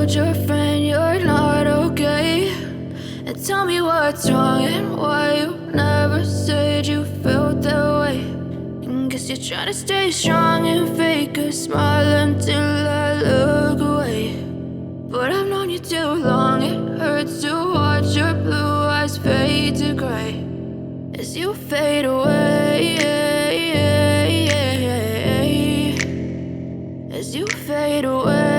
told your friend you're not okay? And tell me what's wrong and why you never said you felt that way. And guess you're trying to stay strong and fake a smile until I look away. But I've known you too long, it hurts to watch your blue eyes fade to gray as you fade away, as you fade away.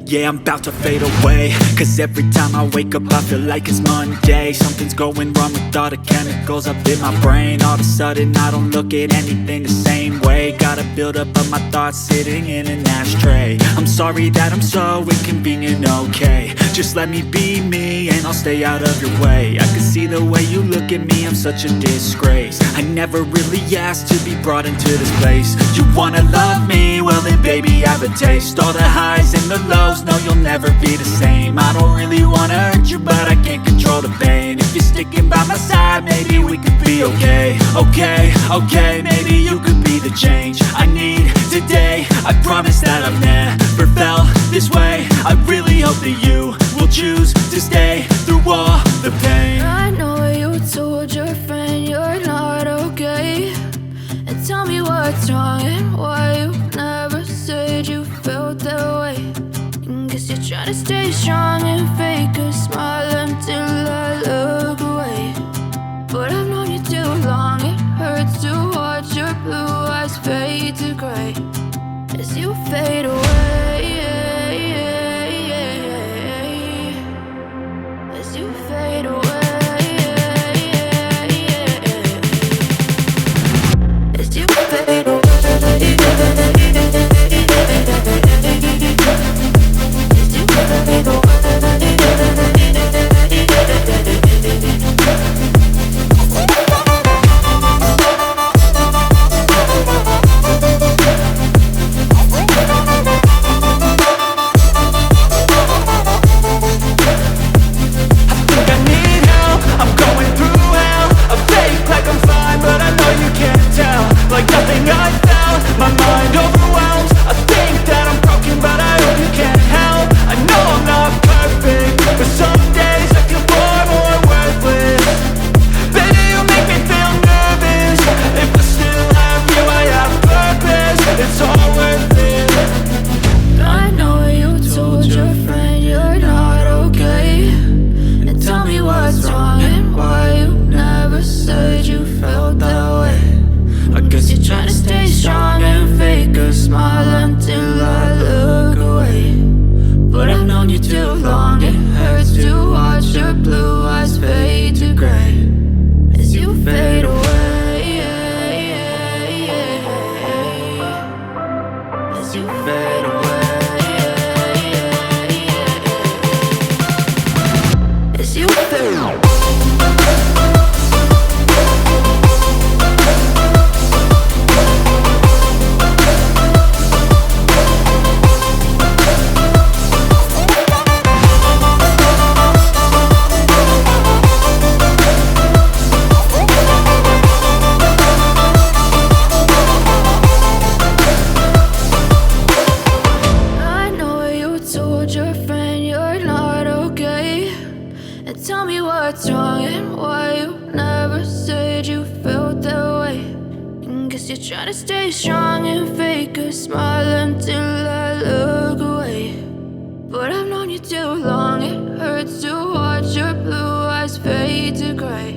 Yeah, I'm about to fade away, cause every time I wake up I feel like it's Monday. Something's going wrong with all the chemicals up in my brain. All of a sudden I don't look at anything the same way. Got a buildup of my thoughts sitting in an ashtray. I'm sorry that I'm so inconvenient, okay? Just let me be me and I'll stay out of your way. I can see the way you look at me, I'm such a disgrace. I never really asked to be brought into this place. You wanna love me? Well then baby have a taste. All the highs and the lows, no you'll never be the same. I don't really wanna hurt you but I can't control the pain. If you're sticking by my side maybe we could be okay. Okay, maybe you could be the change I need today. I promise that I've never felt this way. I really hope that you will choose to stay through all the pain. I know you told your friend you're not okay. And tell me what's wrong and why you never said you felt that way. And guess you're trying to stay strong and fake a smile until I look away. But I've known you too long, it hurts to watch your blue eyes fade to gray as you fade away, as you fade away, as you fade away, as you fade away. Like nothing I felt, my mind overwhelms. I think that I'm broken but I hope you can't help. I know I'm not perfect, but some days I feel far more worthless. Baby, you make me feel nervous. If I still have you, I have purpose. It's all worth it. I know you told your friend you're not okay. And tell me what's wrong and why you never said you felt that way. I guess you're trying to stay strong and fake a smile until I look away. But I've known you too long, it hurts to watch your blue eyes fade to gray as you fade away, as you fade away, as you fade away. Your friend you're not okay. And tell me what's wrong and why you never said you felt that way. And guess you're trying to stay strong and fake a smile until I look away. But I've known you too long, it hurts to watch your blue eyes fade to gray